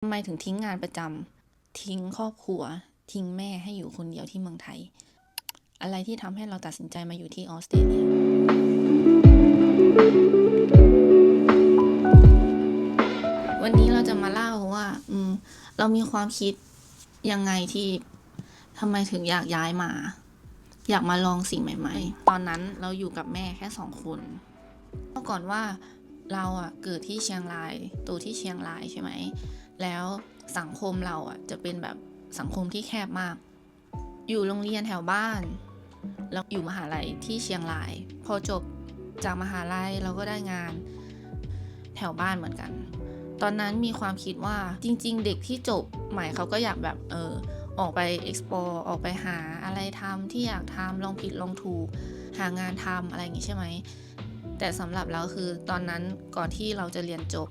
ทำไมถึงทิ้งงานประจำทิ้งครอบครัวทิ้งแม่ให้อยู่คนเดียวที่เมืองไทยอะไรที่ทำให้เราตัดสินใจมาอยู่ที่ออสเตรเลียวันนี้เราจะมาเล่าว่าเรามีความคิดยังไงที่ทำไมถึงอยากย้ายมาอยากมาลองสิ่งใหม่ๆตอนนั้นเราอยู่กับแม่แค่2 คนเมื่อก่อนว่าเราเกิดที่เชียงรายโตที่เชียงรายใช่ไหมแล้วสังคมเราจะเป็นแบบสังคมที่แคบมากอยู่โรงเรียนแถวบ้านแล้วอยู่มหาลัยที่เชียงรายพอจบจากมหาลัยเราก็ได้งานแถวบ้านเหมือนกันตอนนั้นมีความคิดว่าจริงๆเด็กที่จบใหม่เขาก็อยากแบบออกไป explore ออกไปหาอะไรทำที่อยากทำลองผิดลองถูกหางานทำอะไรอย่างงี้ใช่ไหมแต่สำหรับเราคือตอนนั้นก่อนที่เราจะเรียนจบ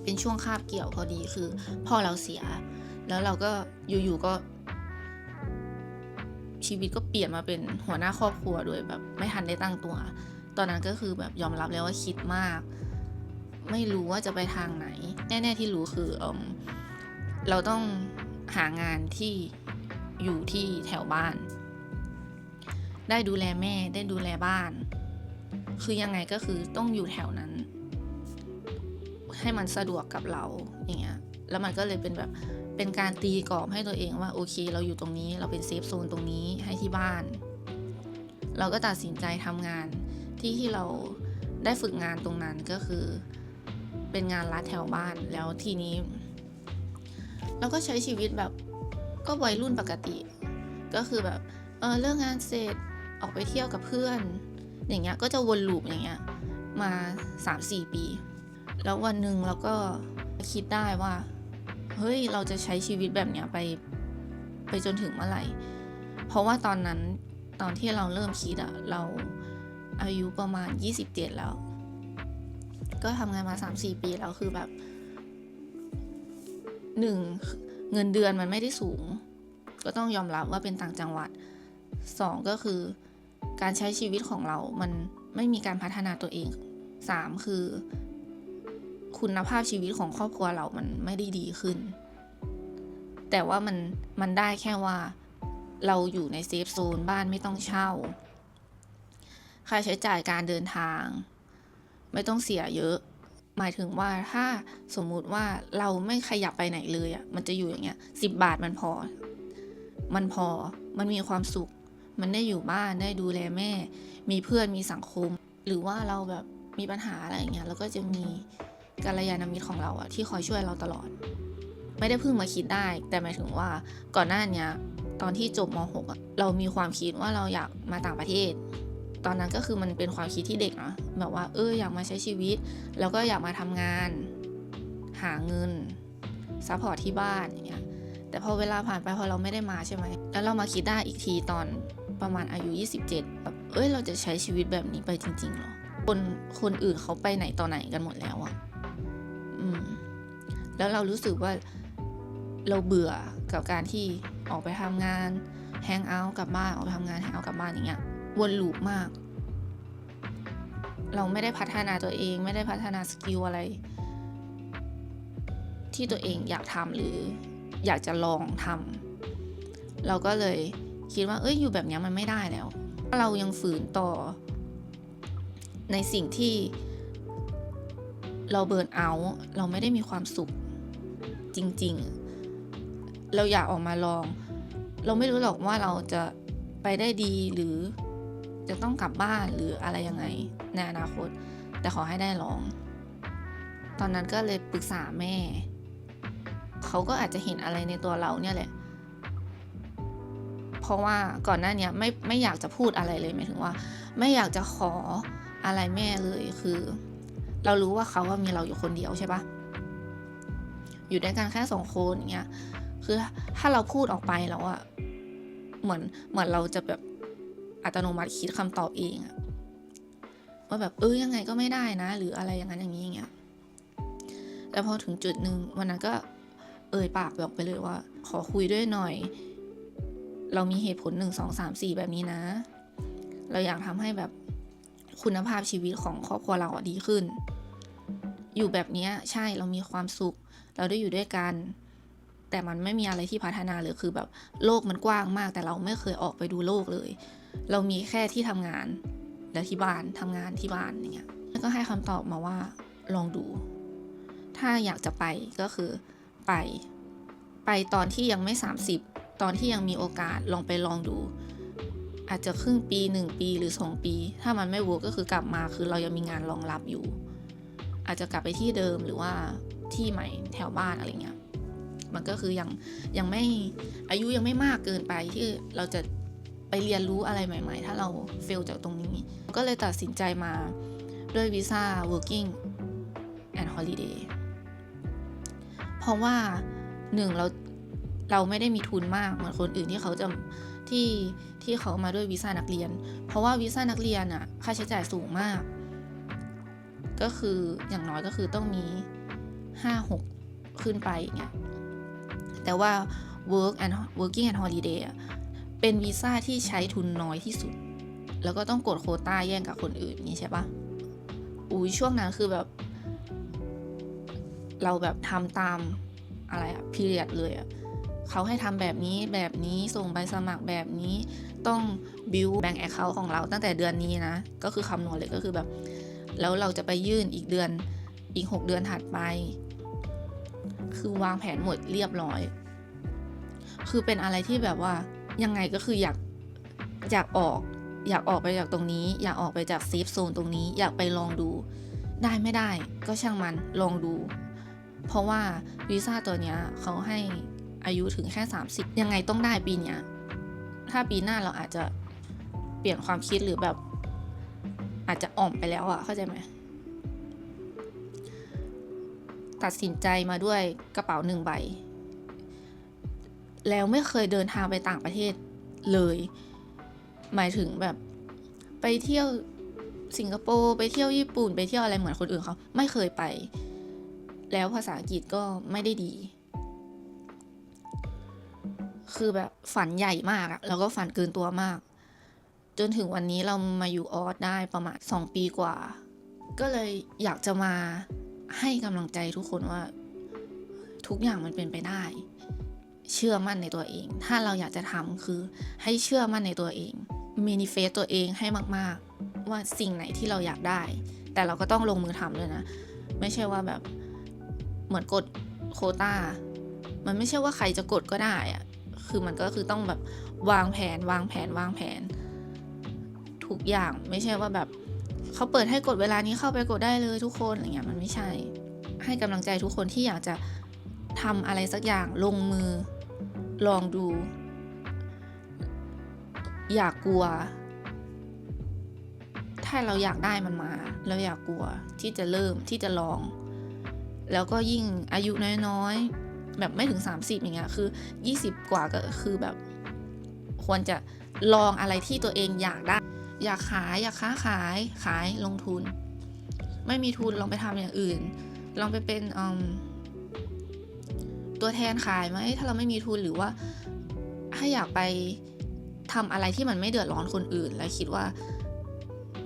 เป็นช่วงคาบเกี่ยวพอดีคือพ่อเราเสียแล้วเราก็อยู่ๆก็ชีวิตก็เปลี่ยนมาเป็นหัวหน้าครอบครัวโดยแบบไม่ทันได้ตั้งตัวตอนนั้นก็คือแบบยอมรับเลยว่าคิดมากไม่รู้ว่าจะไปทางไหนแน่ๆที่รู้คือเราต้องหางานที่อยู่ที่แถวบ้านได้ดูแลแม่ได้ดูแลบ้านคือยังไงก็คือต้องอยู่แถวนั้นให้มันสะดวกกับเราอย่างเงี้ยแล้วมันก็เลยเป็นแบบเป็นการตีกรอบให้ตัวเองว่าโอเคเราอยู่ตรงนี้เราเป็นเซฟโซนตรงนี้ให้ที่บ้านเราก็ตัดสินใจทำงานที่เราได้ฝึกงานตรงนั้นก็คือเป็นงานรัฐแถวบ้านแล้วทีนี้เราก็ใช้ชีวิตแบบก็วัยรุ่นปกติก็คือแบบเลิกงานเสร็จออกไปเที่ยวกับเพื่อนอย่างเงี้ยก็จะวนลูปอย่างเงี้ยมา 3-4 ปีแล้ววันหนึ่งเราก็คิดได้ว่าเฮ้ยเราจะใช้ชีวิตแบบเนี้ยไปจนถึงเมื่อไหร่เพราะว่าตอนนั้นตอนที่เราเริ่มคิดเราอายุประมาณ27แล้วก็ทำงานมา 3-4 ปีแล้วคือแบบ1เงินเดือนมันไม่ได้สูงก็ต้องยอมรับว่าเป็นต่างจังหวัด2ก็คือการใช้ชีวิตของเรามันไม่มีการพัฒนาตัวเอง3คือคุณภาพชีวิตของครอบครัวเรามันไม่ได้ดีขึ้นแต่ว่ามันได้แค่ว่าเราอยู่ในเซฟโซนบ้านไม่ต้องเช่าค่าใช้จ่ายการเดินทางไม่ต้องเสียเยอะหมายถึงว่าถ้าสมมุติว่าเราไม่ขยับไปไหนเลยมันจะอยู่อย่างเงี้ย10 บาทมันพอมันมีความสุขมันได้อยู่บ้านได้ดูแลแม่มีเพื่อนมีสังคมหรือว่าเราแบบมีปัญหาอะไรอย่างเงี้ยแล้วก็จะมีกัลยาณมิตรของเราที่คอยช่วยเราตลอดไม่ได้เพิ่งมาคิดได้แต่หมายถึงว่าก่อนหน้านี้ตอนที่จบม.6 เรามีความคิดว่าเราอยากมาต่างประเทศตอนนั้นก็คือมันเป็นความคิดที่เด็กนะแบบว่าอยากมาใช้ชีวิตแล้วก็อยากมาทำงานหาเงินซัพพอร์ตที่บ้านอย่างเงี้ยแต่พอเวลาผ่านไปพอเราไม่ได้มาใช่ไหมแล้วเรามาคิดได้อีกทีตอนประมาณอายุ27แบบเราจะใช้ชีวิตแบบนี้ไปจริงๆหรอคนอื่นเขาไปไหนต่อไหนกันหมดแล้วแล้วเรารู้สึกว่าเราเบื่อกับการที่ออกไปทำงานแฮงเอาท์กลับบ้านออกไปทำงานแฮงเอาท์กลับบ้านอย่างเงี้ยวนลูปมากเราไม่ได้พัฒนาตัวเองไม่ได้พัฒนาสกิลอะไรที่ตัวเองอยากทำหรืออยากจะลองทำเราก็เลยคิดว่าอยู่แบบนี้มันไม่ได้แล้วเรายังฝืนต่อในสิ่งที่เราเบิร์นเอาท์เราไม่ได้มีความสุขจริงๆเราอยากออกมาลองเราไม่รู้หรอกว่าเราจะไปได้ดีหรือจะต้องกลับบ้านหรืออะไรยังไงในอนาคตแต่ขอให้ได้ลองตอนนั้นก็เลยปรึกษาแม่เขาก็อาจจะเห็นอะไรในตัวเราเนี่ยแหละเพราะว่าก่อนหน้านี้ไม่อยากจะพูดอะไรเลยหมายถึงว่าไม่อยากจะขออะไรแม่เลยคือเรารู้ว่าเขามีเราอยู่คนเดียวใช่ปะอยู่ด้วยกันแค่2 คนอย่างเงี้ยคือถ้าเราพูดออกไปแล้วเหมือนเราจะแบบอัตโนมัติคิดคำตอบเองว่าแบบยังไงก็ไม่ได้นะหรืออะไรอย่างนั้นอย่างนี้อย่างเงี้ยแต่พอถึงจุดนึงวันนั้นก็ปากบอกไปเลยว่าขอคุยด้วยหน่อยเรามีเหตุผล1 2 3 4แบบนี้นะเราอยากทำให้แบบคุณภาพชีวิตของครอบครัวเราดีขึ้น อยู่แบบเนี้ยใช่เรามีความสุขเราได้อยู่ด้วยกันแต่มันไม่มีอะไรที่พัฒนาเลยคือแบบโลกมันกว้างมากแต่เราไม่เคยออกไปดูโลกเลยเรามีแค่ที่ทำงานและที่บ้านทำงานที่บ้านอย่างเงี้ยแล้วก็ให้คำตอบมาว่าลองดูถ้าอยากจะไปก็คือไปตอนที่ยังไม่30ตอนที่ยังมีโอกาสลองดูอาจจะครึ่งปี1ปีหรือ2ปีถ้ามันไม่เวิร์กก็คือกลับมาคือเรายังมีงานรองรับอยู่อาจจะกลับไปที่เดิมหรือว่าที่ใหม่แถวบ้านอะไรเงี้ยมันก็คือยังไม่อายุยังไม่มากเกินไปที่เราจะไปเรียนรู้อะไรใหม่ๆถ้าเราเฟลจากตรงนี้ก็เลยตัดสินใจมาด้วยวีซ่า working and holiday เพราะว่าเราไม่ได้มีทุนมากเหมือนคนอื่นที่เขาจะที่เขามาด้วยวีซ่านักเรียนเพราะว่าวีซ่านักเรียนอะค่าใช้จ่ายสูงมากก็คืออย่างน้อยก็คือต้องมี 5-6 ขึ้นไปอย่างเงี้ยแต่ว่า working and holiday อะเป็นวีซ่าที่ใช้ทุนน้อยที่สุดแล้วก็ต้องกดโควต้าแย่งกับคนอื่นนี่ใช่ปะช่วงนั้นคือแบบเราแบบทำตามอะไรอะ period เลยอะเขาให้ทำแบบนี้ส่งใบสมัครแบบนี้ต้อง build bank account ของเราตั้งแต่เดือนนี้นะก็คือคำนวณเลยก็คือแบบแล้วเราจะไปยื่นอีก6 เดือนถัดไปคือวางแผนหมดเรียบร้อยคือเป็นอะไรที่แบบว่ายังไงก็คืออยากออกไปจากตรงนี้อยากออกไปจากเซฟโซนตรงนี้อยากไปลองดูได้ไม่ได้ก็ช่างมันลองดูเพราะว่าวีซ่าตัวเนี้ยเขาให้อายุถึงแค่30ยังไงต้องได้ปีเนี้ยถ้าปีหน้าเราอาจจะเปลี่ยนความคิดหรือแบบอาจจะอ่อมไปแล้วอะเข้าใจไหมตัดสินใจมาด้วยกระเป๋า1 ใบแล้วไม่เคยเดินทางไปต่างประเทศเลยหมายถึงแบบไปเที่ยวสิงคโปร์ไปเที่ยวญี่ปุ่นไปเที่ยวอะไรเหมือนคนอื่นเขาไม่เคยไปแล้วภาษาอังกฤษก็ไม่ได้ดีคือแบบฝันใหญ่มากอะแล้วก็ฝันเกินตัวมากจนถึงวันนี้เรามาอยู่ออสได้ประมาณ2 ปีกว่าก็เลยอยากจะมาให้กำลังใจทุกคนว่าทุกอย่างมันเป็นไปได้เชื่อมั่นในตัวเองถ้าเราอยากจะทำคือให้เชื่อมั่นในตัวเองmanifest ตัวเองให้มากๆว่าสิ่งไหนที่เราอยากได้แต่เราก็ต้องลงมือทำด้วยนะไม่ใช่ว่าแบบเหมือนกดโควต้ามันไม่ใช่ว่าใครจะกดก็ได้อะคือมันก็คือต้องแบบวางแผนทุกอย่างไม่ใช่ว่าแบบเขาเปิดให้กดเวลานี้เข้าไปกดได้เลยทุกคนอะไรเงี้ยมันไม่ใช่ให้กำลังใจทุกคนที่อยากจะทำอะไรสักอย่างลงมือลองดูอย่ากกลัวถ้าเราอยากได้มันมาเราอย่ากกลัวที่จะเริ่มที่จะลองแล้วก็ยิ่งอายุน้อยๆแบบไม่ถึง30อย่างเงี้ยคือ20กว่าก็คือแบบควรจะลองอะไรที่ตัวเองอยากได้อยากค้าขายลงทุนไม่มีทุนลองไปทำอย่างอื่นลองไปเป็นตัวแทนขายไหมถ้าเราไม่มีทุนหรือว่าถ้าอยากไปทำอะไรที่มันไม่เดือดร้อนคนอื่นและคิดว่า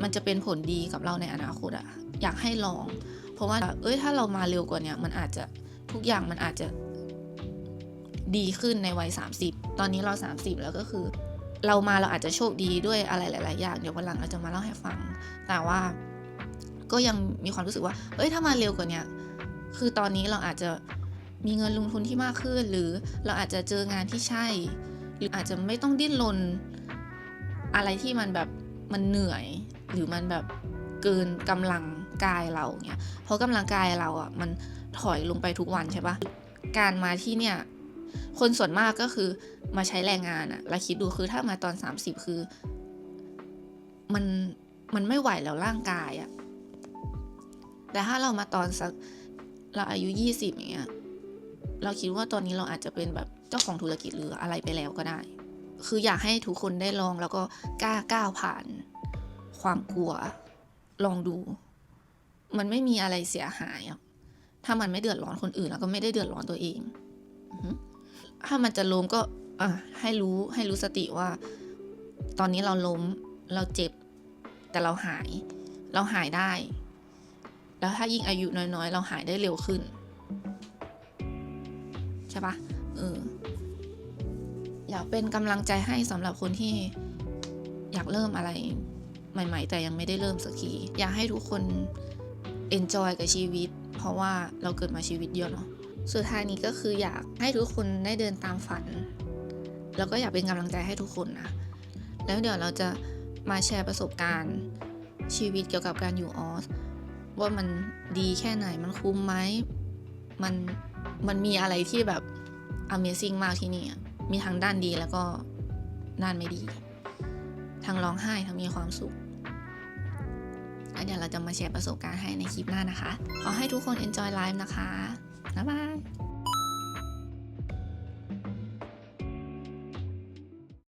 มันจะเป็นผลดีกับเราในอนาคตอะอยากให้ลองเพราะว่าถ้าเรามาเร็วกว่านี้มันอาจจะทุกอย่างมันอาจจะดีขึ้นในวัย30ตอนนี้เรา30แล้วก็คือเราอาจจะโชคดีด้วยอะไรหลายๆอย่างเดี๋ยววันหลังเราจะมาเล่าให้ฟังแต่ว่าก็ยังมีความรู้สึกว่าถ้ามาเร็วกว่านี้คือตอนนี้เราอาจจะมีเงินลงทุนที่มากขึ้นหรือเราอาจจะเจองานที่ใช่หรืออาจจะไม่ต้องดิ้นรนอะไรที่มันแบบมันเหนื่อยหรือมันแบบเกินกำลังกายเราเนี่ยเพราะกำลังกายเราอ่ะมันถอยลงไปทุกวันใช่ปะการมาที่เนี่ยคนส่วนมากก็คือมาใช้แรงงานอะแล้วคิดดูคือถ้ามาตอน30คือมันไม่ไหวแล้วร่างกายอะแต่ถ้าเรามาตอนสักเราอายุ20อย่างเงี้ยเราคิดว่าตอนนี้เราอาจจะเป็นแบบเจ้าของธุรกิจหรืออะไรไปแล้วก็ได้คืออยากให้ทุกคนได้ลองแล้วก็กล้าก้าวผ่านความกลัวลองดูมันไม่มีอะไรเสียหายอะถ้ามันไม่เดือดร้อนคนอื่นแล้วก็ไม่ได้เดือดร้อนตัวเองถ้ามันจะล้มก็ให้รู้สติว่าตอนนี้เราล้มเราเจ็บแต่เราหายได้ แล้วถ้ายิ่งอายุน้อยๆเราหายได้เร็วขึ้นใช่ปะอยากเป็นกำลังใจให้สำหรับคนที่อยากเริ่มอะไรใหม่ๆแต่ยังไม่ได้เริ่มสักทีอยากให้ทุกคน enjoy กับชีวิตเพราะว่าเราเกิดมาชีวิตเดียวเนาะสุดท้ายนี้ก็คืออยากให้ทุกคนได้เดินตามฝันแล้วก็อยากเป็นกำลังใจให้ทุกคนนะแล้วเดี๋ยวเราจะมาแชร์ประสบการณ์ชีวิตเกี่ยวกับการอยู่ออสว่ามันดีแค่ไหนมันคุ้มไหมมันมีอะไรที่แบบ Amazing มากที่นี่มีทั้งด้านดีแล้วก็ด้านไม่ดีทั้งร้องไห้ทั้งมีความสุขแล้วเดี๋ยวเราจะมาแชร์ประสบการณ์ให้ในคลิปหน้านะคะขอให้ทุกคน enjoy life นะคะบ๊ายบาย